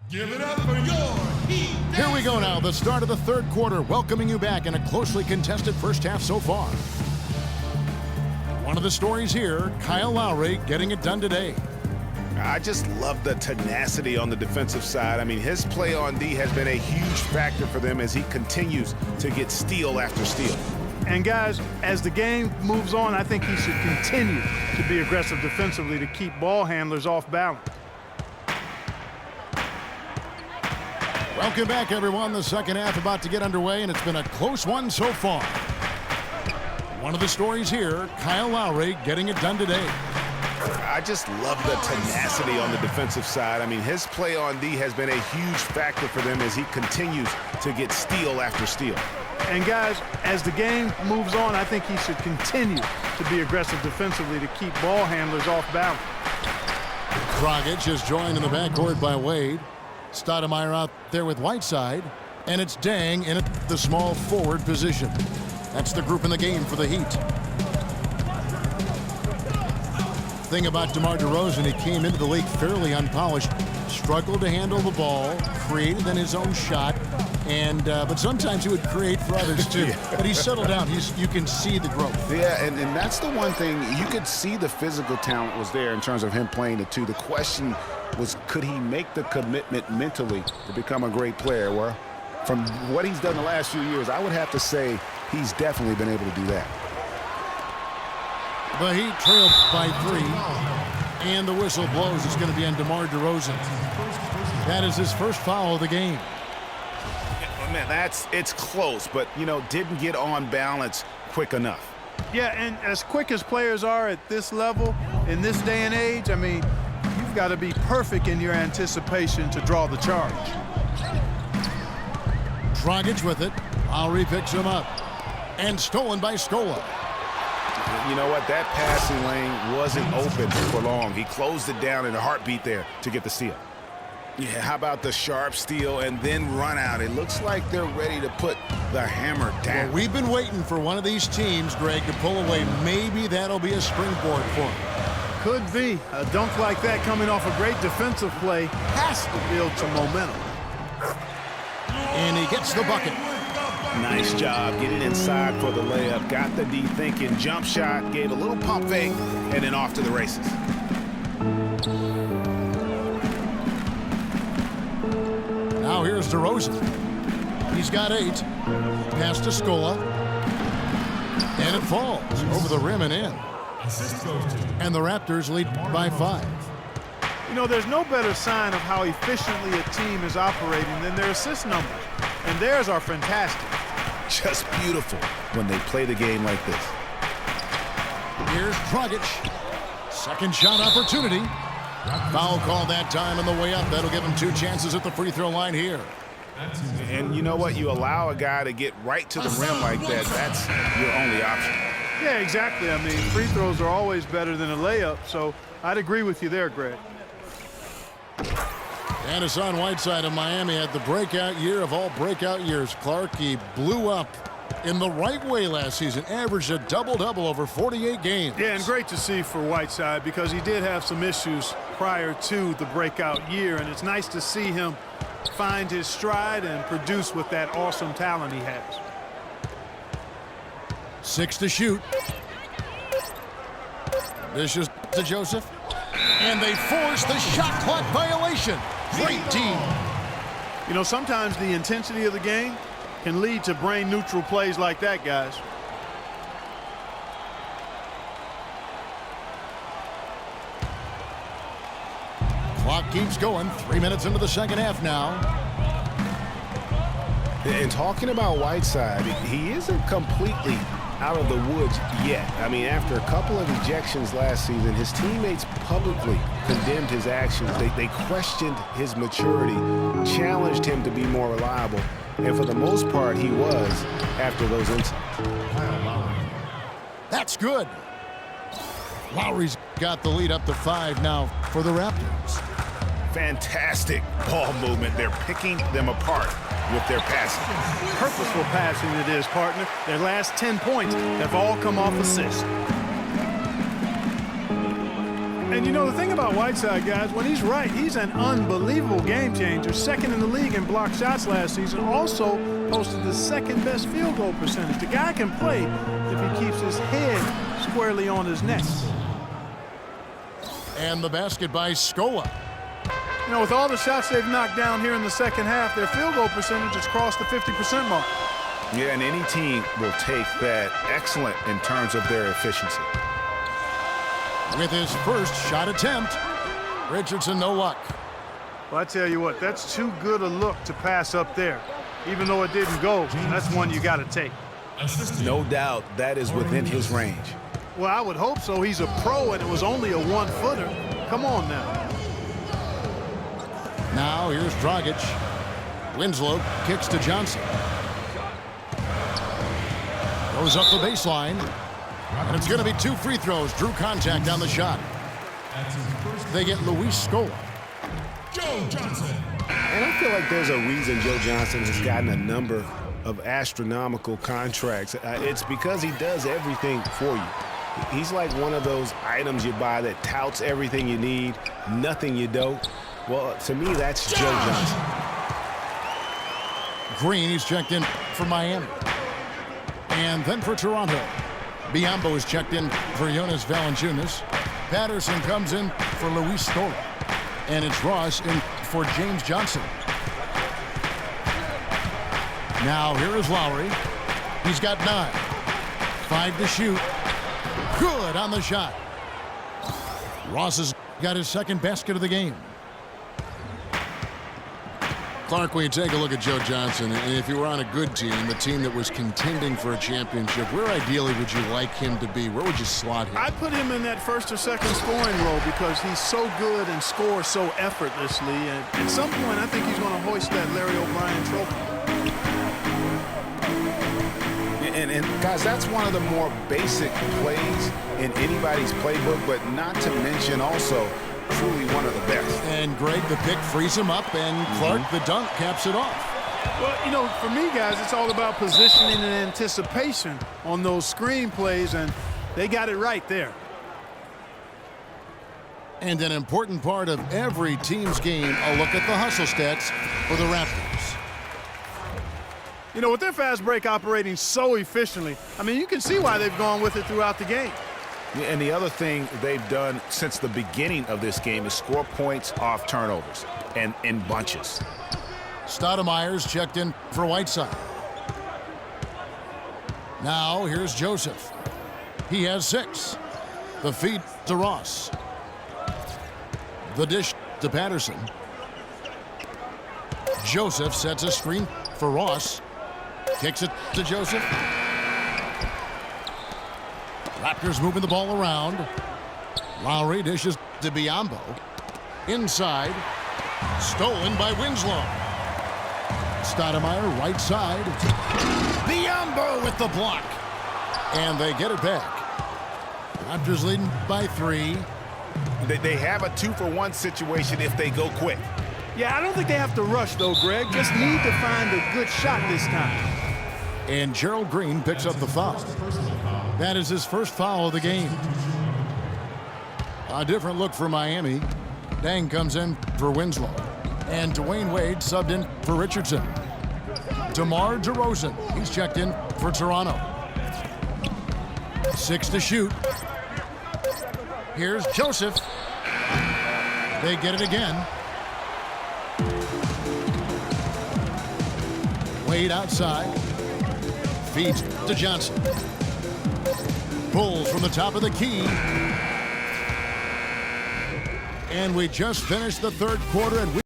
Give it up for your Heat. Here we go now, the start of the third quarter, welcoming you back in a closely contested first half so far. One of the stories here, Kyle Lowry getting it done today. I just love the tenacity on the defensive side. I mean, his play on D has been a huge factor for them as he continues to get steal after steal. And guys, as the game moves on, I think he should continue to be aggressive defensively to keep ball handlers off balance. Welcome back, everyone. The second half about to get underway, and it's been a close one so far. One of the stories here, Kyle Lowry getting it done today. I just love the tenacity on the defensive side. I mean, his play on D has been a huge factor for them as he continues to get steal after steal. And guys, as the game moves on, I think he should continue to be aggressive defensively to keep ball handlers off balance. Dragic is joined in the backcourt by Wade. Stoudemire out there with Whiteside, and it's Dang in the small forward position. That's the group in the game for the Heat. Thing about DeMar DeRozan, he came into the league fairly unpolished, struggled to handle the ball, created then his own shot, and but sometimes he would create for others too. Yeah. But he's settled down. You can see the growth. Yeah, and that's the one thing. You could see the physical talent was there in terms of him playing the two. The question was, could he make the commitment mentally to become a great player? Well, from what he's done the last few years, I would have to say he's definitely been able to do that. The Heat trail by 3, and the whistle blows. It's going to be on DeMar DeRozan. That is his first foul of the game. Man, it's close, but, you know, didn't get on balance quick enough. Yeah, and as quick as players are at this level, in this day and age, I mean, you've got to be perfect in your anticipation to draw the charge. Dragic with it. Lowry picks him up. And stolen by Scola. You know what? That passing lane wasn't open for long. He closed it down in a heartbeat there to get the steal. Yeah, how about the sharp steal and then run out? It looks like they're ready to put the hammer down. Well, we've been waiting for one of these teams, Greg, to pull away. Maybe that'll be a springboard for him. Could be. A dunk like that coming off a great defensive play has to build some momentum. And he gets the bucket. Nice job getting inside for the layup. Got the D thinking, jump shot, gave a little pump fake, and then off to the races. Now here's DeRozan. He's got 8. Pass to Scola. And it falls over the rim and in. And the Raptors lead by 5. You know, there's no better sign of how efficiently a team is operating than their assist numbers. And theirs are fantastic. Just beautiful when they play the game like this. Here's Dragic. Second shot opportunity. Foul call that time on the way up. That'll give him 2 chances at the free throw line here. And you know what? You allow a guy to get right to the rim like that. That's your only option. Yeah, exactly. I mean, free throws are always better than a layup, so I'd agree with you there, Greg. And Hassan Whiteside of Miami had the breakout year of all breakout years. Clark, he blew up in the right way last season, averaged a double-double over 48 games. Yeah, and great to see for Whiteside because he did have some issues prior to the breakout year, and it's nice to see him find his stride and produce with that awesome talent he has. 6 to shoot. Dishes to Joseph. And they force the shot clock violation. Great team. You know, sometimes the intensity of the game can lead to brain-neutral plays like that, guys. Clock keeps going. 3 minutes into the second half now. And talking about Whiteside, he isn't completely out of the woods yet. I mean, after a couple of ejections last season, his teammates publicly condemned his actions. They questioned his maturity, challenged him to be more reliable, and for the most part, he was after those incidents. That's good. Lowry's got the lead up to 5 now for the Raptors. Fantastic ball movement. They're picking them apart with their passing. Purposeful passing it is, partner. Their last 10 points have all come off assists. And you know, the thing about Whiteside, guys, when he's right, he's an unbelievable game changer. Second in the league in blocked shots last season. Also posted the second best field goal percentage. The guy can play if he keeps his head squarely on his neck. And the basket by Scola. You know, with all the shots they've knocked down here in the second half, their field goal percentage has crossed the 50% mark. Yeah, and any team will take that excellent in terms of their efficiency. With his first shot attempt, Richardson no luck. Well, I tell you what, that's too good a look to pass up there. Even though it didn't go, that's one you got to take. No doubt that is within his range. Well, I would hope so. He's a pro, and it was only a one-footer. Come on now. Now here's Dragic. Winslow kicks to Johnson. Goes up the baseline. And it's going to be 2 free throws. Drew contact on the shot. They get Luis Scola. Joe Johnson. And I feel like there's a reason Joe Johnson has gotten a number of astronomical contracts. It's because he does everything for you. He's like one of those items you buy that touts everything you need, nothing you don't. Well, to me, that's Joe Johnson. Green, he's checked in for Miami. And then for Toronto. Biombo is checked in for Jonas Valanciunas. Patterson comes in for Luis Scola. And it's Ross in for James Johnson. Now here is Lowry. He's got 9. 5 to shoot. Good on the shot. Ross has got his second basket of the game. Clark, when you take a look at Joe Johnson, and if you were on a good team, a team that was contending for a championship, where ideally would you like him to be? Where would you slot him? I'd put him in that first or second scoring role because he's so good and scores so effortlessly. And at some point, I think he's going to hoist that Larry O'Brien trophy. And guys, that's one of the more basic plays in anybody's playbook, but not to mention also truly one of the best. And Greg, the pick frees him up, and Clark, the dunk, caps it off. Well, you know, for me, guys, it's all about positioning and anticipation on those screen plays, and they got it right there. And an important part of every team's game, a look at the hustle stats for the Raptors. You know, with their fast break operating so efficiently, I mean, you can see why they've gone with it throughout the game. And the other thing they've done since the beginning of this game is score points off turnovers and in bunches. Stoudemire's checked in for Whiteside. Now here's Joseph. He has 6. The feed to Ross. The dish to Patterson. Joseph sets a screen for Ross. Kicks it to Joseph. Raptors moving the ball around. Lowry dishes to Biombo. Inside. Stolen by Winslow. Stoudemire right side. Biombo with the block. And they get it back. Raptors leading by 3. They have a 2-for-1 situation if they go quick. Yeah, I don't think they have to rush, though, Greg. Just need to find a good shot this time. And Gerald Green picks up the foul. That is his first foul of the game. A different look for Miami. Dang comes in for Winslow. And Dwayne Wade subbed in for Richardson. DeMar DeRozan, he's checked in for Toronto. 6 to shoot. Here's Joseph. They get it again. Wade outside. Feeds to Johnson. Pulls from the top of the key. And we just finished the third quarter, and